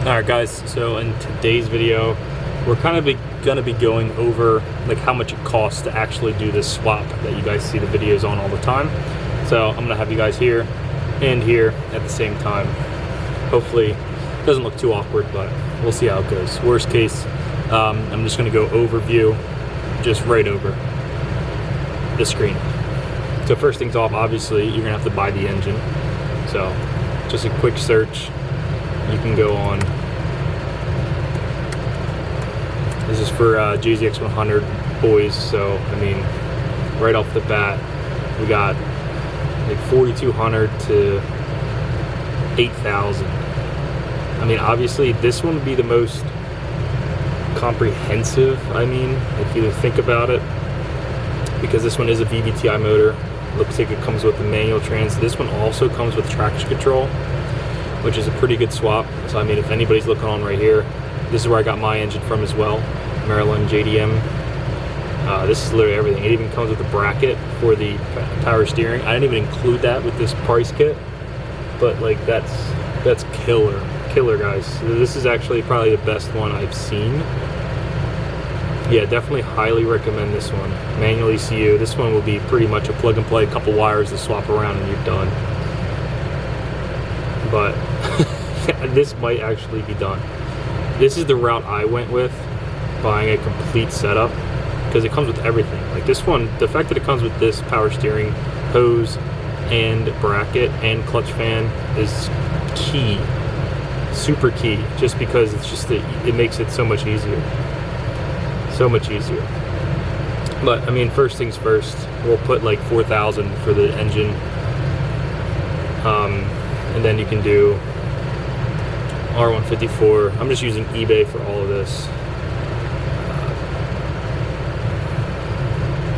Alright guys, so in today's video we're kind of gonna be going over like how much it costs to actually do this swap that you guys see the videos on all the time. So I'm gonna have you guys here and here at the same time. Hopefully it doesn't look too awkward, but we'll see how it goes. Worst case, I'm just gonna go overview just right over the screen. So first things off, obviously you're gonna have to buy the engine. So just a quick search. You can go on, this is for JZX100 boys, so I mean right off the bat we got like 4,200 to 8,000. I mean obviously this one would be the most comprehensive, I mean, if you think about it, because this one is a VVTi motor. Looks like it comes with the manual trans. This one also comes with traction control, which is a pretty good swap. So I mean, if anybody's looking on right here, this is where I got my engine from as well, Maryland JDM. This is literally everything. It even comes with a bracket for the power steering. I didn't even include that with this price kit, but like that's killer guys. This is actually probably the best one I've seen. Yeah, definitely highly recommend this one. Manual ECU. This one will be pretty much a plug and play, a couple wires to swap around and you're done. But this might actually be done. This is the route I went with, buying a complete setup, because it comes with everything. Like this one, the fact that it comes with this power steering, hose, and bracket, and clutch fan is key. Super key, just because it's just it makes it so much easier. So much easier. But I mean, first things first, we'll put like 4,000 for the engine. And then you can do R154. I'm just using eBay for all of this.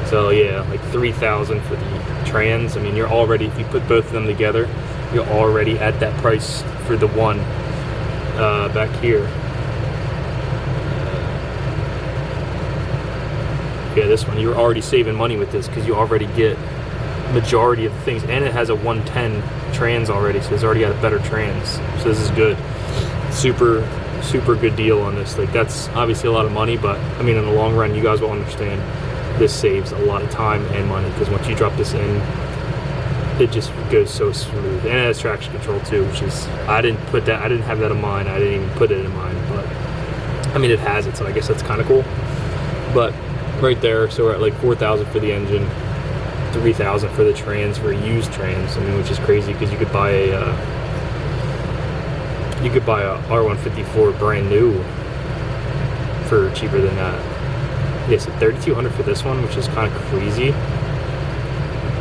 So yeah, like 3,000 for the trans. I mean, you're already, if you put both of them together, you're already at that price for the one back here. Yeah, this one, you're already saving money with this because you already get majority of the things, and it has a 110 trans already, so it's already got a better trans. So this is good. Super good deal on this. Like, that's obviously a lot of money, but I mean in the long run you guys will understand this saves a lot of time and money, because once you drop this in, it just goes so smooth. And it has traction control too, which is, I didn't have that in mind. I didn't even put it in mind, but I mean it has it, so I guess that's kind of cool. But right there, so we're at like 4,000 for the engine, 3,000 for the trans, for a used trans. I mean, which is crazy because you could buy a R154 brand new for cheaper than that. Yeah, so 3,200 for this one, which is kind of crazy.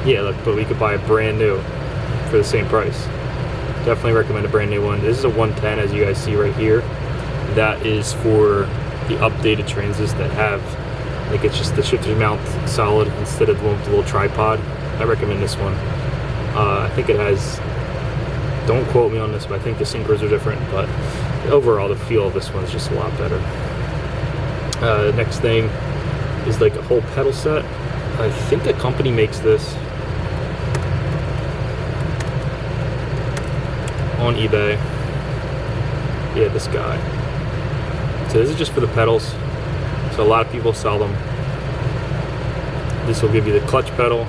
Yeah, look, but we could buy a brand new for the same price. Definitely recommend a brand new one. This is a 110, as you guys see right here. That is for the updated transes that have, like, it's just the shifter mount solid instead of the little tripod. I recommend this one. I think it has, don't quote me on this, but I think the synchros are different, but overall the feel of this one is just a lot better. The next thing is like a whole pedal set. I think the company makes this on eBay. Yeah, this guy. So this is just for the pedals. So a lot of people sell them. This will give you the clutch pedal,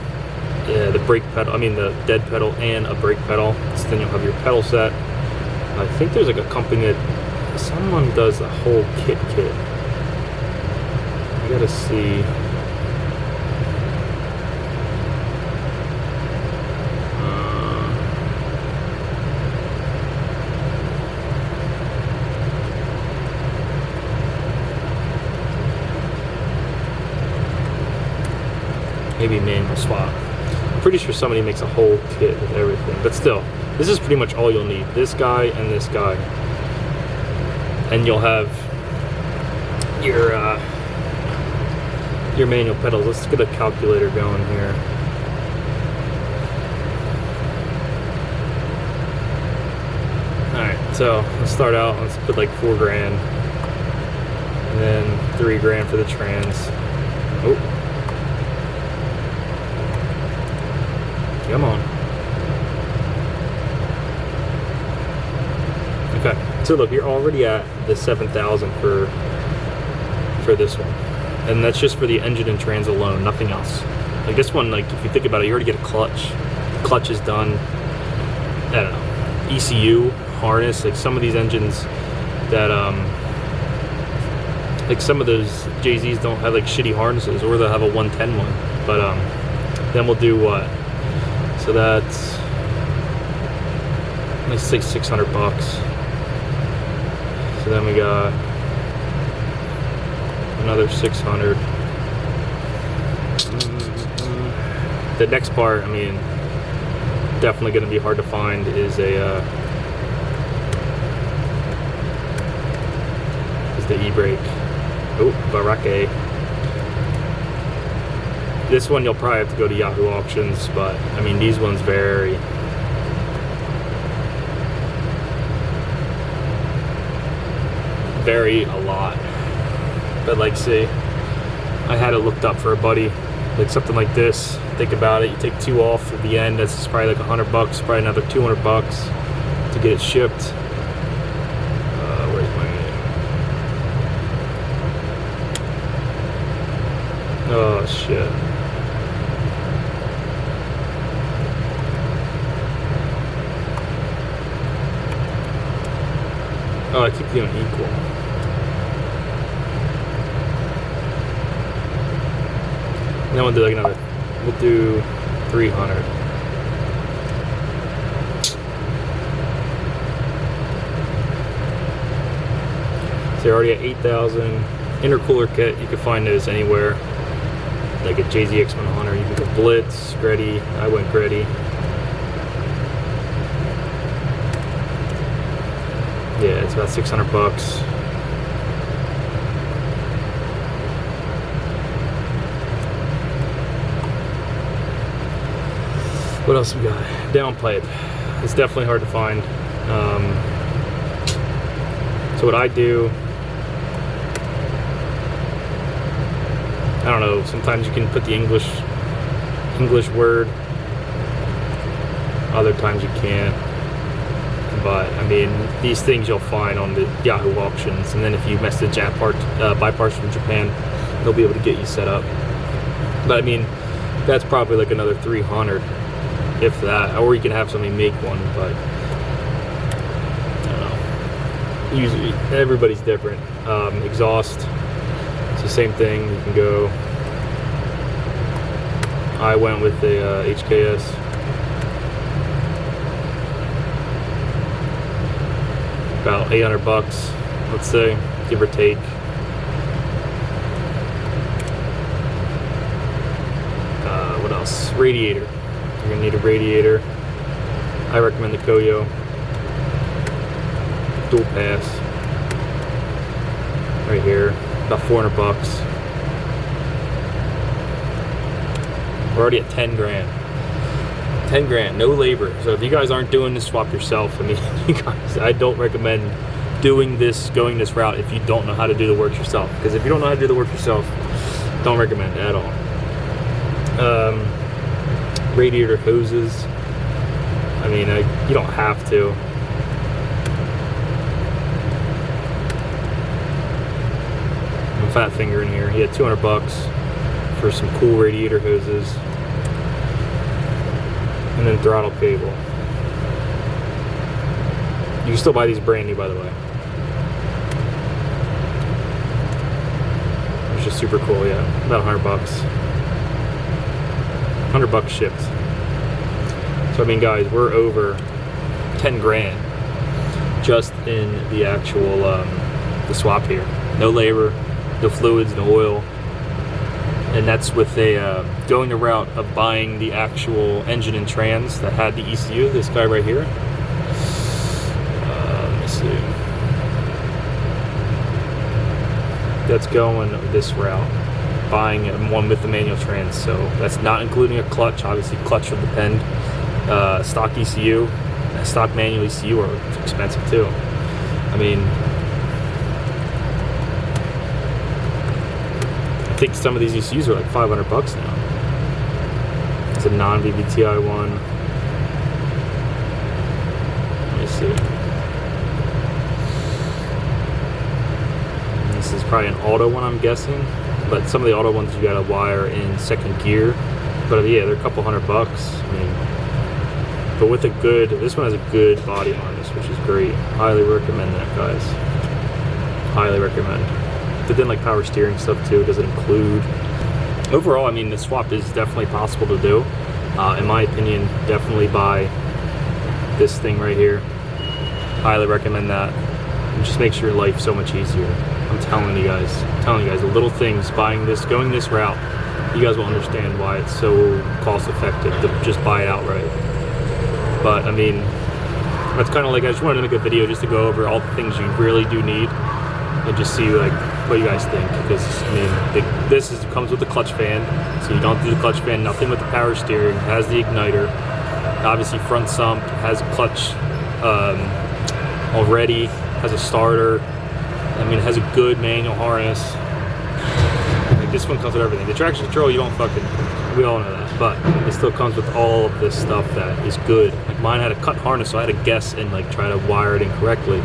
yeah, the brake pedal, I mean the dead pedal, and a brake pedal. So then you'll have your pedal set. I think there's like a company that, someone does a whole kit. I gotta see. Maybe manual swap. I'm pretty sure somebody makes a whole kit with everything, but still, this is pretty much all you'll need. This guy and this guy, and you'll have your manual pedals. Let's get a calculator going here. All right, so let's start out. Let's put like $4 grand, and then $3 grand for the trans. Oh. Come on. Okay, So look, you're already at the 7,000 for this one, and that's just for the engine and trans alone, nothing else. Like this one, like if you think about it, you already get a clutch. The clutch is done. I don't know, ECU, harness. Like some of these engines that like some of those JZs don't have like shitty harnesses, or they'll have a 110 one. But then we'll do what? So that's let's say $600. So then we got another 600. The next part, I mean, definitely going to be hard to find is the e-brake. Oh, Barake. This one you'll probably have to go to Yahoo auctions, but I mean these ones vary a lot. But like, say I had it looked up for a buddy, like something like this. Think about it, you take 2 off at the end, that's probably like $100, probably another $200 to get it shipped. Where's my oh shit. Oh, I keep doing equal. And then we'll do like another, we'll do 300. So you're already at 8,000. Intercooler kit, you can find those anywhere. Like a JZX100, you can go Blitz, Greddy. I went Greddy. Yeah, it's about $600. What else we got? Downpipe. It's definitely hard to find. So what I do, I don't know, sometimes you can put the English word, other times you can't. But I mean, these things you'll find on the Yahoo auctions, and then if you message buy parts from Japan, they'll be able to get you set up. But I mean, that's probably like another 300, if that, or you can have somebody make one. But I don't know. Usually, everybody's different. Exhaust, it's the same thing. You can go. I went with the HKS. About $800, let's say, give or take. What else? Radiator. You're gonna need a radiator. I recommend the Koyo dual pass. Right here, about $400. We're already at 10 grand. 10 grand, no labor. So if you guys aren't doing this, swap yourself. I mean, you guys, I don't recommend going this route if you don't know how to do the work yourself. Because if you don't know how to do the work yourself, don't recommend it at all. Radiator hoses. I mean, you don't have to. I'm fat finger in here. He had $200 for some cool radiator hoses. And then throttle cable. You can still buy these brand new, by the way. It's just super cool, yeah. About $100. $100 shipped. So I mean, guys, we're over 10 grand just in the actual the swap here. No labor, no fluids, no oil. And that's with going the route of buying the actual engine and trans that had the ECU, this guy right here. Let me see. That's going this route, buying one with the manual trans. So that's not including a clutch. Obviously, clutch will depend. Stock ECU, stock manual ECU are expensive too. I mean, I think some of these ECUs are like $500 now. It's a non-VVTi one. Let me see. probably an auto one, I'm guessing. But some of the auto ones you gotta wire in second gear. But yeah, they're a couple $100. I mean, but with a good, this one has a good body harness, which is great. Highly recommend that, guys. Highly recommend. But then like power steering stuff too, does it include? Overall, I mean, the swap is definitely possible to do. In my opinion, definitely buy this thing right here. Highly recommend that. It just makes your life so much easier. I'm telling you guys, the little things, buying this, going this route, you guys will understand why it's so cost effective to just buy it outright. But I mean, that's kind of like, I just wanted to make a video just to go over all the things you really do need and just see like what you guys think. Because I mean, this comes with the clutch fan, so you don't do the clutch fan, nothing with the power steering, it has the igniter, obviously front sump, has a clutch already, has a starter. I mean, it has a good manual harness. Like this one comes with everything. The traction control, you don't fucking, we all know that, but it still comes with all of this stuff that is good. Like mine had a cut harness, so I had to guess and like try to wire it incorrectly.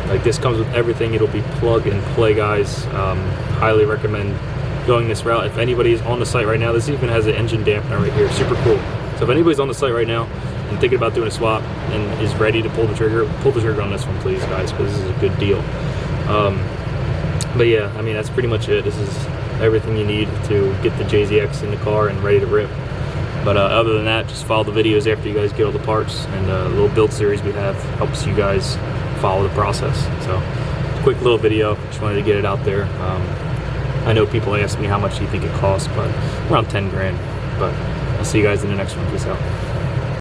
Like this comes with everything. It'll be plug and play, guys. Highly recommend going this route. If anybody's on the site right now, this even has an engine dampener right here, super cool. So if anybody's on the site right now and thinking about doing a swap and is ready to pull the trigger on this one, please, guys, because this is a good deal. But yeah, I mean, that's pretty much it. This is everything you need to get the JZX in the car and ready to rip. But other than that, just follow the videos after you guys get all the parts, and the little build series we have helps you guys follow the process. So quick little video, just wanted to get it out there. I know people ask me how much do you think it costs, but around 10 grand. But I'll see you guys in the next one. Peace out.